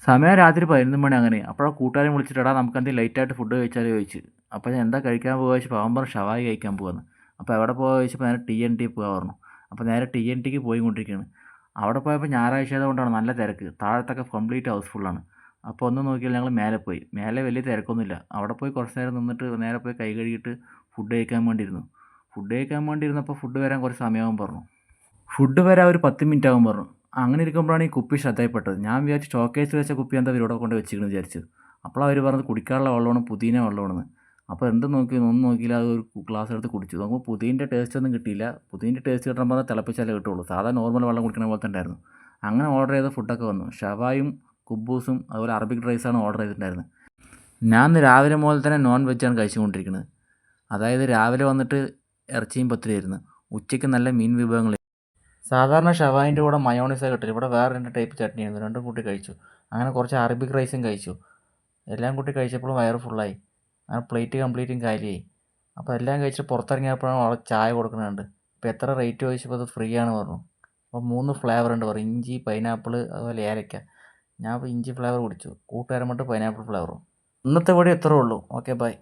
സമയം രാത്രി 11 മണി അങ്ങനെ. അപ്പോഴാണ് കൂട്ടുകാരൻ വിളിച്ചിട്ട് എടാ നമുക്ക് എന്തെങ്കിലും ലൈറ്റായിട്ട് ഫുഡ് കഴിച്ചാലോ ചോദിച്ചു. അപ്പോൾ ഞാൻ എന്താ കഴിക്കാൻ പോകുക ചോദിച്ചപ്പോൾ അവൻ പറഞ്ഞു ഷവായി കഴിക്കാൻ പോവാന്ന്. അപ്പോൾ എവിടെ പോകുക ചോദിച്ചപ്പോൾ നേരെ TNT പോകാൻ പറഞ്ഞു. അപ്പോൾ നേരെ TNTക്ക് പോയിക്കൊണ്ടിരിക്കുകയാണ്. അവിടെ പോയപ്പോൾ ഞായറാഴ്ച ആയതുകൊണ്ടാണ് നല്ല തിരക്ക്. താഴത്തൊക്കെ കംപ്ലീറ്റ് ഹൗസ്ഫുള്ളാണ്. അപ്പോൾ ഒന്നും നോക്കിയില്ല ഞങ്ങൾ മേലെ പോയി. മേലെ വലിയ തിരക്കൊന്നുമില്ല. അവിടെ പോയി കുറച്ച് നേരം നിന്നിട്ട് നേരെ പോയി കൈ കഴുകിയിട്ട് ഫുഡ് കഴിക്കാൻ വേണ്ടിയിരുന്നു. ഫുഡ് കഴിക്കാൻ വേണ്ടി ഇരുന്നപ്പോൾ ഫുഡ് വരാൻ കുറച്ച് സമയമാകും പറഞ്ഞു. ഫുഡ് വരാൻ ഒരു 10 മിനിറ്റ് ആകും പറഞ്ഞു. അങ്ങനെ ഇരിക്കുമ്പോഴാണ് ഈ കുപ്പി ശ്രദ്ധയിൽപ്പെട്ടത്. ഞാൻ വിചാരിച്ചു ഷോക്കേസിൽ വെച്ച കുപ്പി എന്താ ഇവരിവിടെ കൊണ്ട് വെച്ചിരിക്കണെന്ന് വിചാരിച്ചു. അപ്പോഴാണ് അവർ പറഞ്ഞത് കുടിക്കാനുള്ള വെള്ളമാണ്, പുതിന വെള്ളമാണെന്ന്. അപ്പോൾ എന്ത് നോക്കി ഒന്നും നോക്കിയില്ല, അത് ഒരു ഗ്ലാസ് എടുത്ത് കുടിച്ചു. നോക്കുമ്പോൾ പുതിൻ്റെ ടേസ്റ്റ് ഒന്നും കിട്ടിയില്ല. പുതിൻ്റെ ടേസ്റ്റ് കിട്ടാൻ പറഞ്ഞാൽ തിളപ്പിച്ചാലേ കിട്ടുള്ളൂ. സാധാ നോർമൽ വെള്ളം കുടിക്കുന്ന പോലെ തന്നെ ഉണ്ടായിരുന്നു. അങ്ങനെ ഓർഡർ ചെയ്ത ഫുഡൊക്കെ വന്നു. ഷവായും കുബൂസും അതുപോലെ അറബിക് റൈസാണ് ഓർഡർ ചെയ്തിട്ടുണ്ടായിരുന്നത്. ഞാൻ ഇന്ന് രാവിലെ മുതൽ തന്നെ നോൺ വെജാണ് കഴിച്ചുകൊണ്ടിരിക്കുന്നത്. അതായത് രാവിലെ വന്നിട്ട് ഇറച്ചിയും പത്തിരിയായിരുന്നു. ഉച്ചയ്ക്ക് നല്ല മീൻ വിഭവങ്ങൾ. സാധാരണ ഷവായിൻ്റെ കൂടെ മയോണൈസാണ് കിട്ടല്. ഇവിടെ വേറെ 2 ടൈപ്പ് ചട്നിയായിരുന്നു. രണ്ടും കൂട്ടി കഴിച്ചു. അങ്ങനെ കുറച്ച് അറബിക് റൈസും കഴിച്ചു. എല്ലാം കൂട്ടി കഴിച്ചപ്പോഴും വയറ് ഫുള്ളായി. അങ്ങനെ പ്ലേറ്റ് കംപ്ലീറ്റും കാലിയായി. അപ്പോൾ എല്ലാം കഴിച്ചിട്ട് പുറത്തിറങ്ങിയപ്പോഴാണ് അവളെ ചായ കൊടുക്കുന്നുണ്ട്. അപ്പോൾ എത്ര റേറ്റ് ചോദിച്ചപ്പോൾ അത് ഫ്രീ ആണ് പറഞ്ഞു. അപ്പോൾ 3 ഫ്ലേവർ ഉണ്ട് പറഞ്ഞു. ഇഞ്ചി, പൈനാപ്പിൾ അതുപോലെ ഏലക്ക. ഞാൻ ഇപ്പോൾ ഇഞ്ചി ഫ്ലേവർ കുടിച്ചു. കൂട്ടുകാരൻ മറ്റും പൈനാപ്പിൾ ഫ്ലേവറും. ഇന്നത്തെ വീഡിയോ ഇത്രേ ഉള്ളൂ. Okay bye.